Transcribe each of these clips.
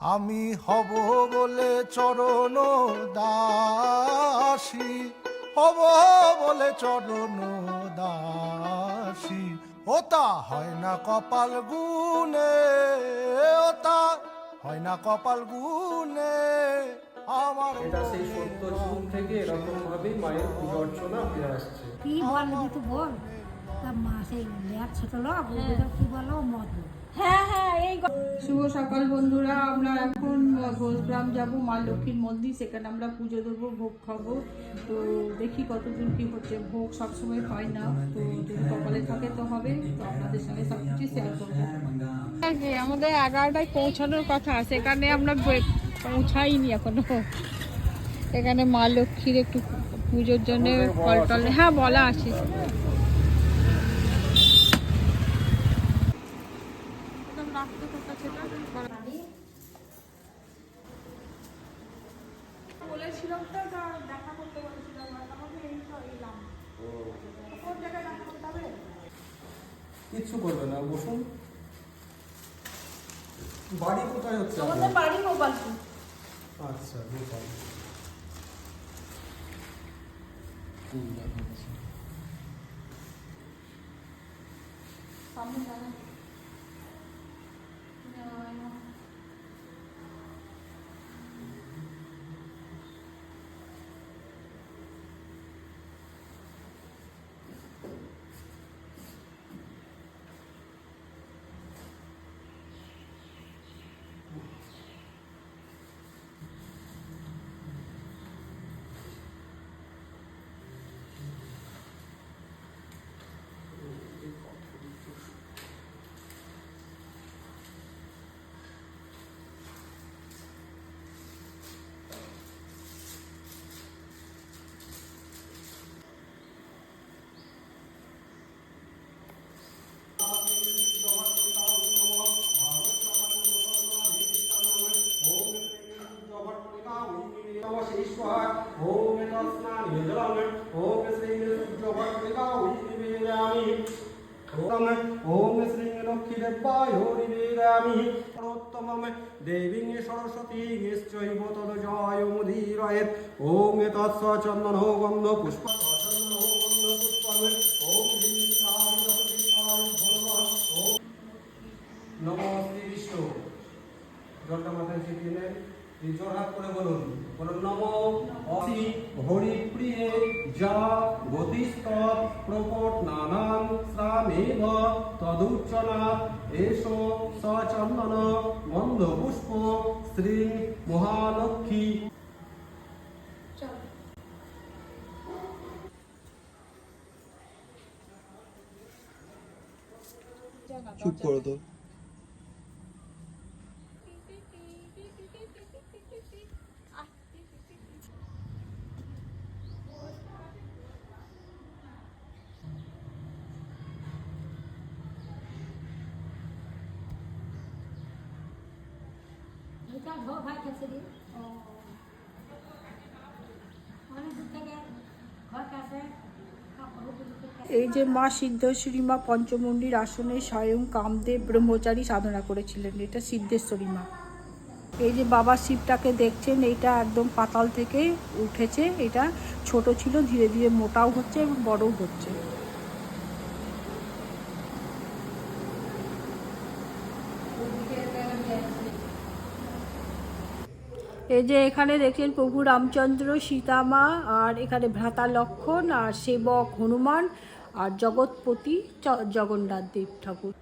আমি হব বলে চরণ দাসী, হব বলে চরণ দাসী, ওতা হয় না কপাল গুনে, ওতা হয় না কপাল গুনে আমার। এটা সেই সত্য যুগ থেকে এরকম ভাবেই মায়ের পূজা অর্চনা হয়ে আসছে। কি বলবি তুই বল, তা মা সেই লেয়ার ছোট লোক কি বলো মত। হ্যাঁ হ্যাঁ এই শুভ সকাল বন্ধুরা, আমরা এখন ঘোষগ্রাম যাব মা লক্ষ্মীর মন্দির, সেখানে আমরা পুজো দেবো, ভোগ খাবো। তো দেখি কতদূর কি হচ্ছে, ভোগ সবসময় হয় না, তো যদি কপালে থাকে তো হবে। তো আপনাদের সঙ্গে সব কিছু শেয়ার করবো। আমাদের 11টায় পৌঁছানোর কথা, সেখানে আমরা পৌঁছাইনি এখনো। এখানে মা লক্ষ্মীর একটু পুজোর জন্য ফল টল, হ্যাঁ বলা আছে। বলেছিলাম তো দেখা করতে বলেছিলাম, আমাকে এই তো এলাম। কোন জায়গায় দেখা করতে হবে? কিচ্ছু করবে না, বসুন। বাড়ি কোথায় হচ্ছে আমাদের বাড়ি গোপালপুর। আচ্ছা, গোপাল। সামনে জানা ओम श्री लक्ष्मी देवाय निवेदयामि सर्वोत्तमं देवीं सरस्वती निश्चैव तदजय मुदीरयेत्। ओम तत्स चन्दनो गन्ध पुष्प चन्दनो गन्ध पुष्पं ओम ह्रीं साई भगवान ओम नमो श्री विष्णु। জলটা মাথায় ছিটিয়ে নেন, জোরহাত করে বলুন, বলুন নমো অসি হরিপ্রিয়ে যা গতিস্তৎ প্রকট নানান শ্রামেব তদুচ্চনাৎ এষো সচন্দন গন্ধ পুষ্প শ্রী মহালক্ষ্মী। চুপ করো তো। ভাই কাছে দিয়ে অনেক দূর থেকে ঘর কাছে। এই যে মা সিদ্ধেশ্বরী মা পঞ্চমুণ্ডির আসনে স্বয়ং কামদেব ব্রহ্মচারী সাধনা করেছিলেন, এটা সিদ্ধেশ্বরী মা। এই যে বাবা শিবটাকে দেখছেন, এইটা একদম পাতাল থেকে উঠেছে, এটা ছোট ছিল, ধীরে ধীরে মোটাও হচ্ছে এবং বড়ও হচ্ছে। এই যে এখানে দেখছেন প্রভু রামচন্দ্র, সীতামা, আর এখানে ভ্রাতা লক্ষণ, আর সেবক হনুমান, আর জগৎপতি জগন্নাথ দেব ঠাকুর।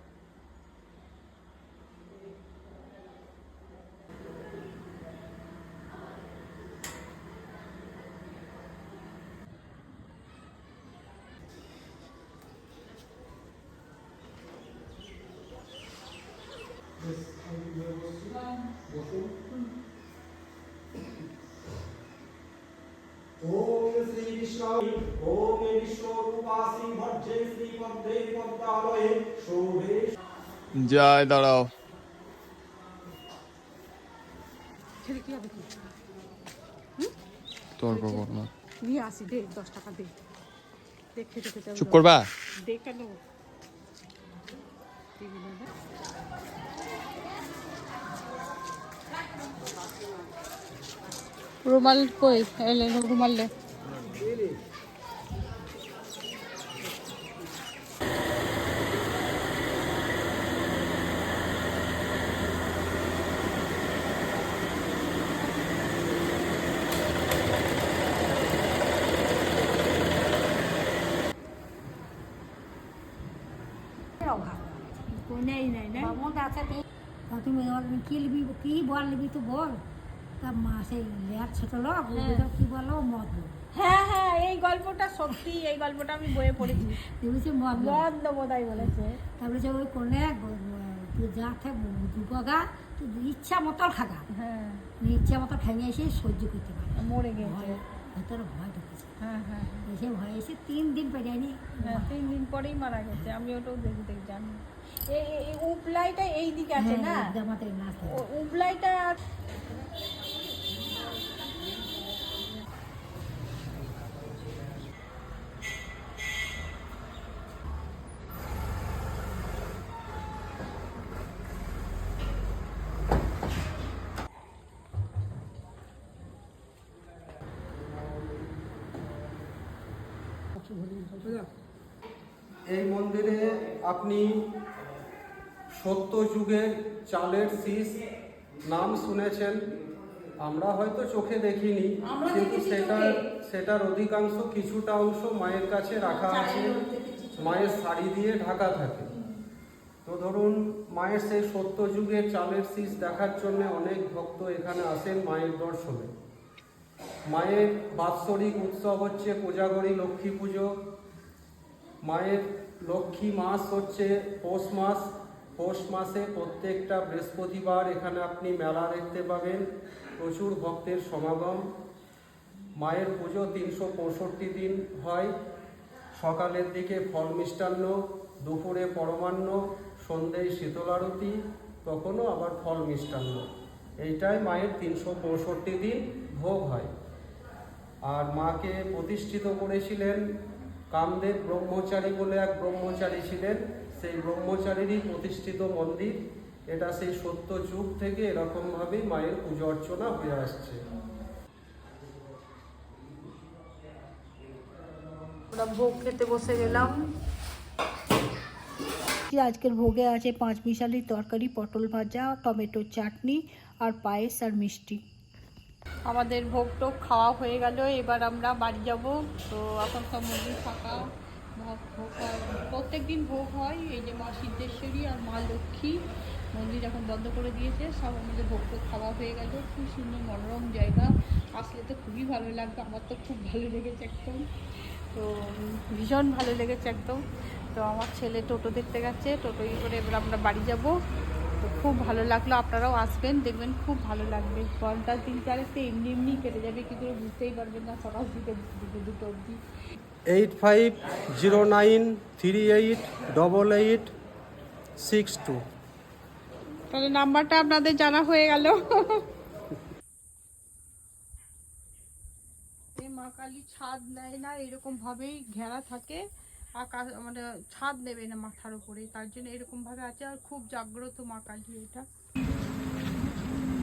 ओम श्री विष्णु ओम विष्णु रूपासी भज्जे श्री पद्मे पद्मालये शोभे। জয় দাঁড়াও। তর্ক করো না, নিয়ে আসি, দে 10 টাকা দে, দেখে দেখে চুপ করবা। দে কেন রুমাল কই এলে রুমাল লে অভাব নেই নাই না বামন আছে তা তুমি কি নিবি কি বল নিবি তো বল তা মা সেই লেয়ার ছোট লোক কি বলো মদ হ্যাঁ হ্যাঁ এই গল্পটা সত্যি, এই গল্পটা আমি বইয়ে পড়েছি। বলছে মদ মদ বোধহয় বলেছে। তারপরে যে ওই কোনে তুই যা খাবো দুপগা তুই ইচ্ছা মতো খাগা, হ্যাঁ ইচ্ছা মতো খাইয়ে এসে সহ্য করতে পারে মরে গেছে। ভেতরে ভয় ঢুকেছে, হ্যাঁ হ্যাঁ এসে ভয় এসে 3 দিন পেরিয়ে হ্যাঁ 3 দিন পরেই মারা গেছে। আমি ওটাও দেখতে জানি। এই উপলাইটা এই দিকে আছে না, আমাদের নাচতে উপলাইটা এই মন্দিরে আপনি সত্য যুগের চালের শীষ নাম শুনেছেন, আমরা হয়তো চোখে দেখিনি, কিন্তু সেটার অধিকাংশ কিছুটা অংশ মায়ের কাছে রাখা আছে, মায়ের শাড়ি দিয়ে ঢাকা থাকে। তো ধরুন মায়ের সেই সত্য যুগের চালের শীষ দেখার জন্য অনেক ভক্ত এখানে আসেন মায়ের দর্শনে। মায়ের বাৎসরিক উৎসব হচ্ছে কোজাগরী লক্ষ্মী পুজো। মায়ের লক্ষ্মী মাস হচ্ছে পৌষ মাস। পৌষ মাসে প্রত্যেকটা বৃহস্পতিবার এখানে আপনি মেলা দেখতে পাবেন, প্রচুর ভক্তের সমাগম। মায়ের পুজো 365 দিন হয়। সকালের দিকে ফল মিষ্টান্ন, দুপুরে পরমান্ন, সন্ধ্যায় শীতল আরতি, তখনও আবার ফল মিষ্টান্ন। এইটাই মায়ের 365 দিন ভোগ হয়। আর মাকে প্রতিষ্ঠিত করেছিলেন কামদেব ব্রহ্মচারী বলে এক ব্রহ্মচারী ছিলেন, সেই ব্রহ্মচারীরই প্রতিষ্ঠিত মন্দির এটা। সেই সত্য যুগ থেকে এরকমভাবেই মায়ের পুজো অর্চনা হয়ে আসছে। আমরা ভোগ খেতে বসে গেলাম। আজকের ভোগে আছে 5 মিশালি তরকারি, পটল ভাজা, টমেটো চাটনি আর পায়েস আর মিষ্টি। আমাদের ভোগ টোগ খাওয়া হয়ে গেল, এবার আমরা বাড়ি যাব। তো এখন সব মন্দির ফাঁকা, ভোগ হয় প্রত্যেক দিন ভোগ হয়। এই যে মা সিদ্ধেশ্বরী আর মা লক্ষ্মী মন্দির এখন বন্ধ করে দিয়েছে, সব আমাদের ভোগ টোগ খাওয়া হয়ে গেল। খুব সুন্দর মনোরম জায়গা, আসলে তো খুবই ভালো লাগবে। আমার তো খুব ভালো লেগেছে একদম, তো ভীষণ ভালো লেগেছে একদম। তো আমার ছেলে টোটো দেখতে গেছে, টোটোই করে এবার আমরা বাড়ি যাব। তো খুব ভালো লাগলো, আপনারাও আসবেন, দেখবেন খুব ভালো লাগবে। ঘন্টা 3-4 এমনি এমনি কেটে যাবে, কিন্তু বুঝতেই পারবেন না সকাল থেকে দুটো অবধি। 8509388862। তাহলে নাম্বারটা আপনাদের জানা হয়ে গেল। মা কালী ছাদ নেয় না, এরকম ভাবেই ঘেরা থাকে, আকাশ মানে ছাদ নেবে না মাথার উপরে, তার জন্য এরকম ভাবে আছে। আর খুব জাগ্রত মা কালী এটা।